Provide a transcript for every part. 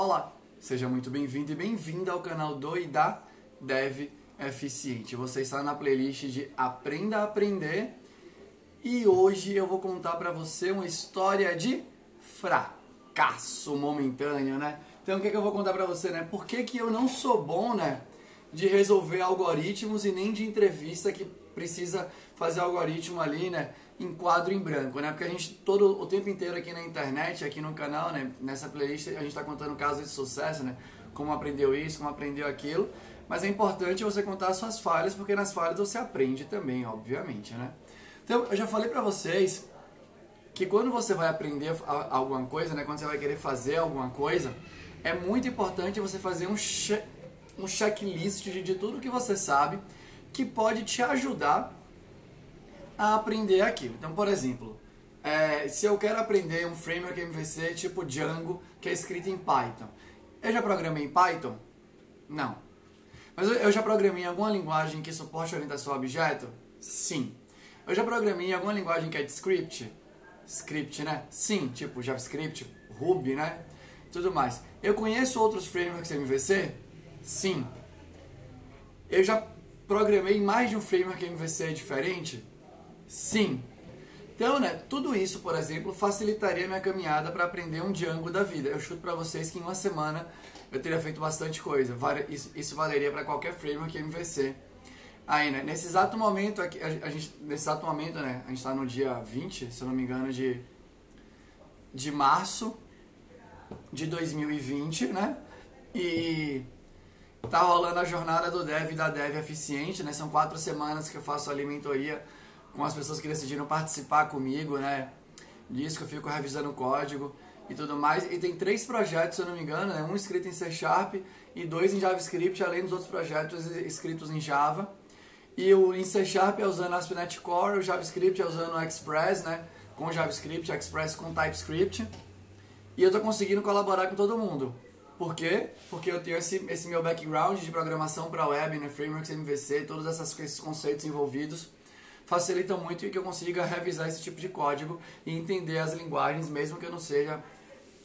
Olá, seja muito bem-vindo e bem-vinda ao canal do e da Dev Eficiente. Você está na playlist de Aprenda a Aprender e hoje eu vou contar para você uma história de fracasso momentâneo, né? Então o que eu vou contar para você, né? Por que eu não sou bom, né, de resolver algoritmos e nem de entrevista que precisa fazer algoritmo ali, né, em quadro em branco, né? Porque a gente todo o tempo inteiro aqui na internet, aqui no canal, né, nessa playlist a gente está contando casos de sucesso, né? Como aprendeu isso, como aprendeu aquilo. Mas é importante você contar as suas falhas, porque nas falhas você aprende também, obviamente, né? Então, eu já falei pra vocês que quando você vai aprender alguma coisa, né, quando você vai querer fazer alguma coisa, é muito importante você fazer um checklist de tudo que você sabe que pode te ajudar a aprender aquilo. Então, por exemplo, se eu quero aprender um framework MVC tipo Django, que é escrito em Python, eu já programei em Python? Não. Mas eu já programei em alguma linguagem que suporte orientação a objeto? Sim. Eu já programei em alguma linguagem que é de script? Script, né? Sim, tipo JavaScript, Ruby, né? Tudo mais. Eu conheço outros frameworks MVC? Sim. Eu já programei em mais de um framework MVC diferente? Sim. Então, né, tudo isso, por exemplo, facilitaria minha caminhada para aprender um Django da vida. Eu chuto para vocês que em uma semana eu teria feito bastante coisa. Isso valeria para qualquer framework MVC. Aí, né, nesse exato momento, aqui, nesse exato momento, né, a gente está no dia 20, se eu não me engano, de março de 2020, né, e tá rolando a jornada do Dev e da Dev Eficiente, né, são 4 semanas que eu faço ali mentoria com as pessoas que decidiram participar comigo, né, disso que eu fico revisando o código e tudo mais, e tem 3 projetos, se eu não me engano, né, um escrito em C# e 2 em JavaScript, além dos outros projetos escritos em Java. E o em C# é usando ASP.NET Core, o JavaScript é usando o Express, né, com JavaScript, Express com TypeScript. E eu estou conseguindo colaborar com todo mundo. Por quê? Porque eu tenho esse meu background de programação para web, né, frameworks MVC, todos esses conceitos envolvidos facilitam muito que eu consiga revisar esse tipo de código e entender as linguagens, mesmo que eu não seja,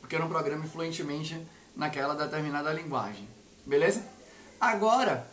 porque eu não programe fluentemente naquela determinada linguagem. Beleza? Agora,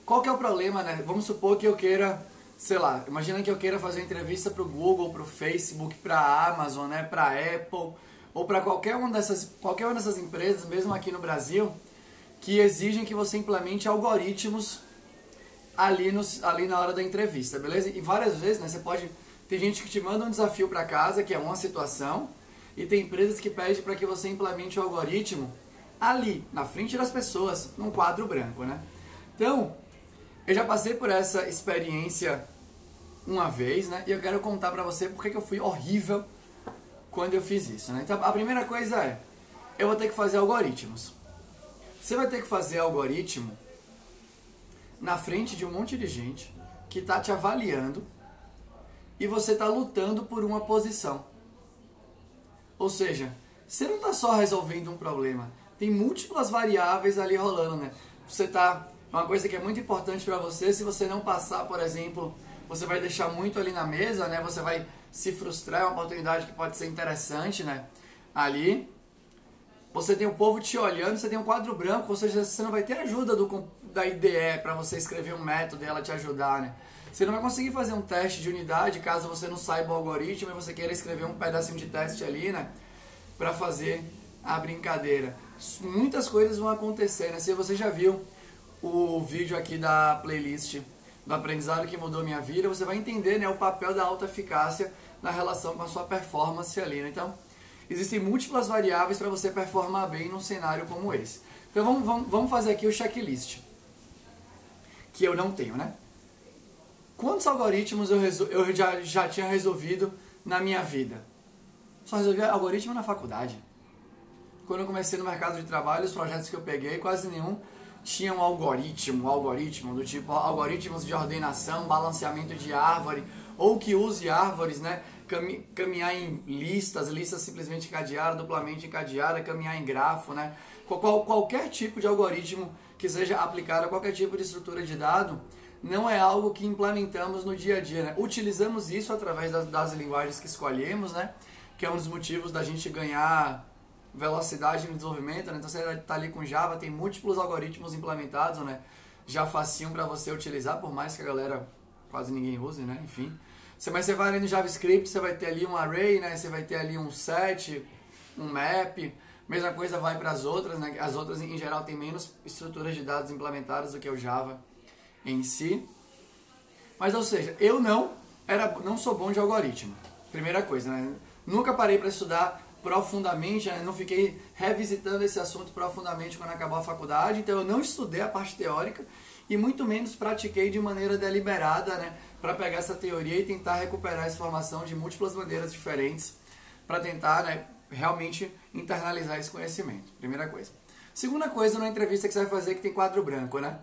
qual que é o problema, né? Vamos supor que eu queira, sei lá, imagina que eu queira fazer uma entrevista para o Google, para o Facebook, para a Amazon, né, para a Apple, ou para qualquer uma dessas empresas, mesmo aqui no Brasil, que exigem que você implemente algoritmos ali na hora da entrevista, beleza? E várias vezes, né, tem gente que te manda um desafio para casa, que é uma situação, e tem empresas que pedem para que você implemente o algoritmo ali, na frente das pessoas, num quadro branco, né? Então, eu já passei por essa experiência uma vez, né? E eu quero contar pra você porque que eu fui horrível quando eu fiz isso, né? Então, a primeira coisa é, eu vou ter que fazer algoritmos. Você vai ter que fazer algoritmo na frente de um monte de gente que tá te avaliando e você tá lutando por uma posição. Ou seja, você não tá só resolvendo um problema, tem múltiplas variáveis ali rolando, né? Uma coisa que é muito importante para você, se você não passar, por exemplo, você vai deixar muito ali na mesa, né? Você vai se frustrar, é uma oportunidade que pode ser interessante, né? Ali, você tem o povo te olhando, você tem um quadro branco, ou seja, você não vai ter ajuda da IDE para você escrever um método e ela te ajudar, né? Você não vai conseguir fazer um teste de unidade caso você não saiba o algoritmo e você queira escrever um pedacinho de teste ali, né? Para fazer a brincadeira. Muitas coisas vão acontecer, né? Se você já viu o vídeo aqui da playlist do aprendizado que mudou minha vida, você vai entender, né, o papel da alta eficácia na relação com a sua performance ali, né? Então, existem múltiplas variáveis para você performar bem num cenário como esse. Então, vamos fazer aqui o checklist, que eu não tenho, né? Quantos algoritmos eu já tinha resolvido na minha vida? Só resolvi algoritmo na faculdade. Quando eu comecei no mercado de trabalho, os projetos que eu peguei, quase nenhum tinha um algoritmo do tipo algoritmos de ordenação, balanceamento de árvore, ou que use árvores, né, caminhar em listas simplesmente encadeada, duplamente encadeada, caminhar em grafo, né, qualquer tipo de algoritmo que seja aplicado a qualquer tipo de estrutura de dado, não é algo que implementamos no dia a dia, né? Utilizamos isso através das linguagens que escolhemos, né, que é um dos motivos da gente ganhar velocidade no desenvolvimento, né? Então você está ali com Java, tem múltiplos algoritmos implementados, né? Já facinho para você utilizar, por mais que a galera quase ninguém use, né? Enfim. Mas você vai ali no JavaScript, você vai ter ali um array, né? Você vai ter ali um set, um map. Mesma coisa vai para as outras, né? As outras em geral têm menos estruturas de dados implementadas do que o Java em si. Mas ou seja, eu não sou bom de algoritmo. Primeira coisa, né? Nunca parei para estudar profundamente, né? Não fiquei revisitando esse assunto profundamente quando acabou a faculdade, então eu não estudei a parte teórica e muito menos pratiquei de maneira deliberada, né? Para pegar essa teoria e tentar recuperar essa informação de múltiplas maneiras diferentes para tentar, né, realmente internalizar esse conhecimento. Primeira coisa. Segunda coisa, numa entrevista que você vai fazer que tem quadro branco, né?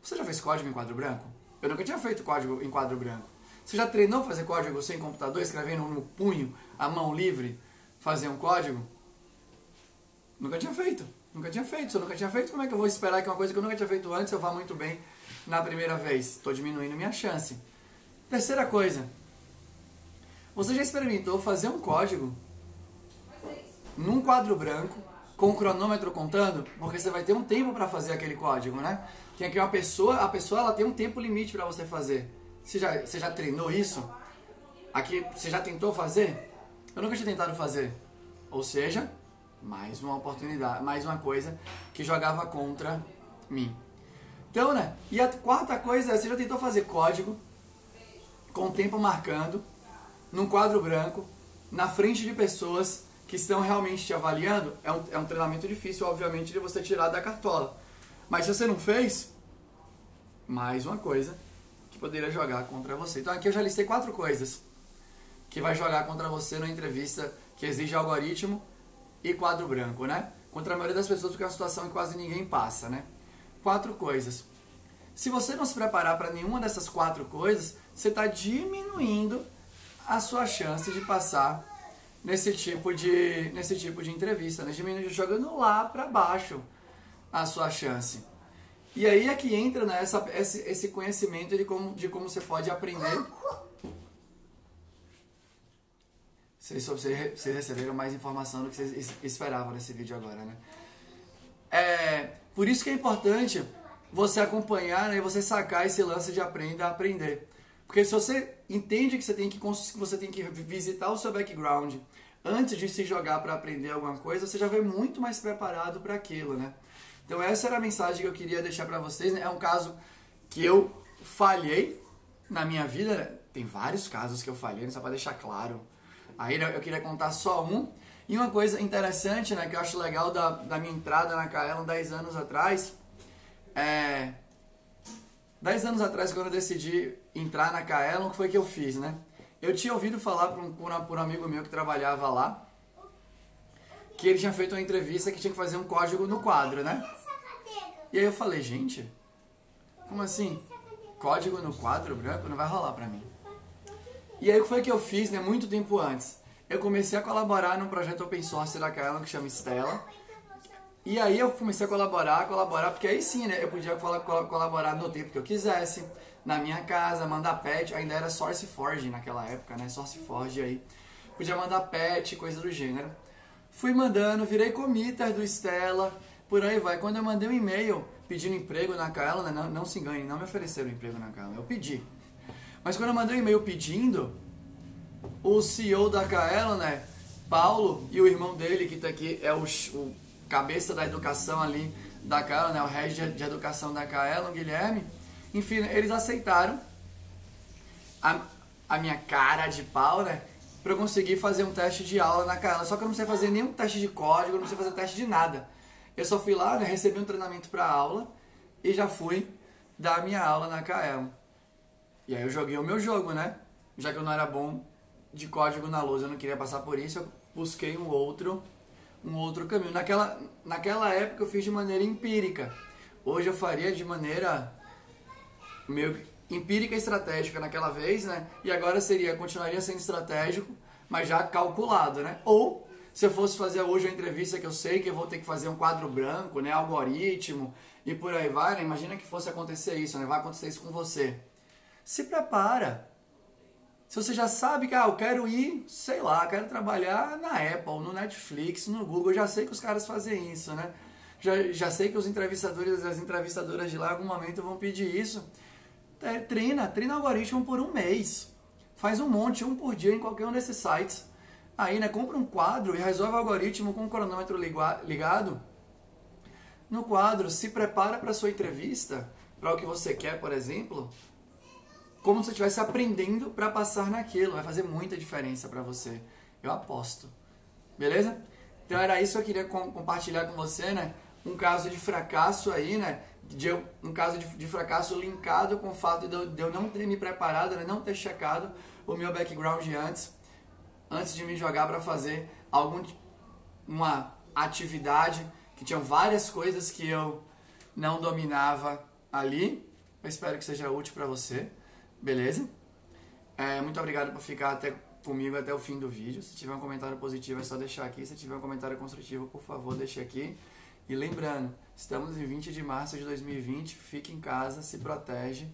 Você já fez código em quadro branco? Eu nunca tinha feito código em quadro branco. Você já treinou fazer código sem computador, escrevendo no punho, a mão livre, fazer um código? Nunca tinha feito. Nunca tinha feito. Se eu nunca tinha feito, como é que eu vou esperar que uma coisa que eu nunca tinha feito antes eu vá muito bem na primeira vez? Estou diminuindo minha chance. Terceira coisa. Você já experimentou fazer um código num quadro branco, com o cronômetro contando? Porque você vai ter um tempo para fazer aquele código, né? Tem aqui a pessoa ela tem um tempo limite para você fazer. Você já treinou isso? Aqui, você já tentou fazer? Eu nunca tinha tentado fazer. Ou seja, mais uma oportunidade, mais uma coisa que jogava contra mim. Então, né? E a quarta coisa é, você já tentou fazer código com o tempo marcando, num quadro branco, na frente de pessoas que estão realmente te avaliando? É um treinamento difícil, obviamente, de você tirar da cartola. Mas se você não fez, mais uma coisa que poderia jogar contra você. Então aqui eu já listei 4 coisas que vai jogar contra você na entrevista que exige algoritmo e quadro branco, né? Contra a maioria das pessoas, porque é uma situação que quase ninguém passa, né? 4 coisas. Se você não se preparar para nenhuma dessas 4 coisas, você está diminuindo a sua chance de passar nesse tipo de entrevista, né? Diminuindo, jogando lá para baixo a sua chance. E aí é que entra, né, esse conhecimento de como você pode aprender. Vocês receberam mais informação do que vocês esperavam nesse vídeo agora, né? Por isso que é importante você acompanhar, né, e você sacar esse lance de aprenda a aprender. Porque se você entende que você tem que visitar o seu background antes de se jogar para aprender alguma coisa, você já vem muito mais preparado para aquilo, né? Então essa era a mensagem que eu queria deixar para vocês, né? É um caso que eu falhei na minha vida, né? Tem vários casos que eu falhei, né? Só para deixar claro. Aí eu queria contar só um. E uma coisa interessante, né, que eu acho legal da minha entrada na Kaelon 10 anos atrás, 10 anos atrás, quando eu decidi entrar na Kaelon, o que foi que eu fiz, né? Eu tinha ouvido falar por um amigo meu que trabalhava lá, que ele tinha feito uma entrevista que tinha que fazer um código no quadro, né? E aí eu falei, gente, como assim? Código no quadro branco não vai rolar pra mim. E aí o que foi que eu fiz, né, muito tempo antes? Eu comecei a colaborar num projeto open source da Kaelon que chama Stella. E aí eu comecei a colaborar, porque aí sim, né, eu podia colaborar no tempo que eu quisesse, na minha casa, mandar patch, ainda era SourceForge naquela época, né, SourceForge aí. Podia mandar patch, coisa do gênero. Fui mandando, virei committer do Stella, por aí vai. Quando eu mandei um e-mail pedindo emprego na Kaelon, né, não se engane, não me ofereceram emprego na Kaelon, eu pedi. Mas quando eu mandei um e-mail pedindo, o CEO da Kaelon, né, Paulo, e o irmão dele, que tá aqui, é o cabeça da educação ali da Kaelon, né, o head de educação da Kaelon, Guilherme, enfim, eles aceitaram a minha cara de pau, né, para eu conseguir fazer um teste de aula na Kaelon. Só que eu não sei fazer nenhum teste de código, eu não sei fazer teste de nada. Eu só fui lá, né, recebi um treinamento para aula e já fui dar a minha aula na Kaelon. E aí eu joguei o meu jogo, né? Já que eu não era bom de código na lousa, eu não queria passar por isso, eu busquei um outro caminho. Naquela época eu fiz de maneira empírica. Hoje eu faria de maneira meio empírica e estratégica naquela vez, né? E agora continuaria sendo estratégico, mas já calculado, né? Ou, se eu fosse fazer hoje uma entrevista que eu sei que eu vou ter que fazer um quadro branco, né? Algoritmo e por aí vai, né? Imagina que fosse acontecer isso, né? Vai acontecer isso com você. Se prepara. Se você já sabe que eu quero ir, sei lá, quero trabalhar na Apple, no Netflix, no Google, eu já sei que os caras fazem isso, né? Já sei que os entrevistadores e as entrevistadoras de lá em algum momento vão pedir isso. Treina o algoritmo por um mês. Faz um monte, um por dia em qualquer um desses sites. Aí, né, compra um quadro e resolve o algoritmo com o cronômetro ligado. No quadro, se prepara para a sua entrevista, para o que você quer, por exemplo, como se você estivesse aprendendo para passar naquilo. Vai fazer muita diferença para você. Eu aposto. Beleza? Então era isso que eu queria compartilhar com você, né? Um caso de fracasso aí, né? Um caso de fracasso linkado com o fato de eu não ter me preparado, né? Não ter checado o meu background antes de me jogar para fazer uma atividade que tinha várias coisas que eu não dominava ali. Eu espero que seja útil para você, beleza? Muito obrigado por ficar comigo até o fim do vídeo. Se tiver um comentário positivo é só deixar aqui. Se tiver um comentário construtivo, por favor, deixe aqui. E lembrando, estamos em 20 de março de 2020, fique em casa, se protege,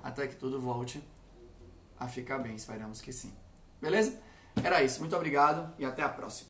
até que tudo volte a ficar bem, esperamos que sim. Beleza? Era isso, muito obrigado e até a próxima.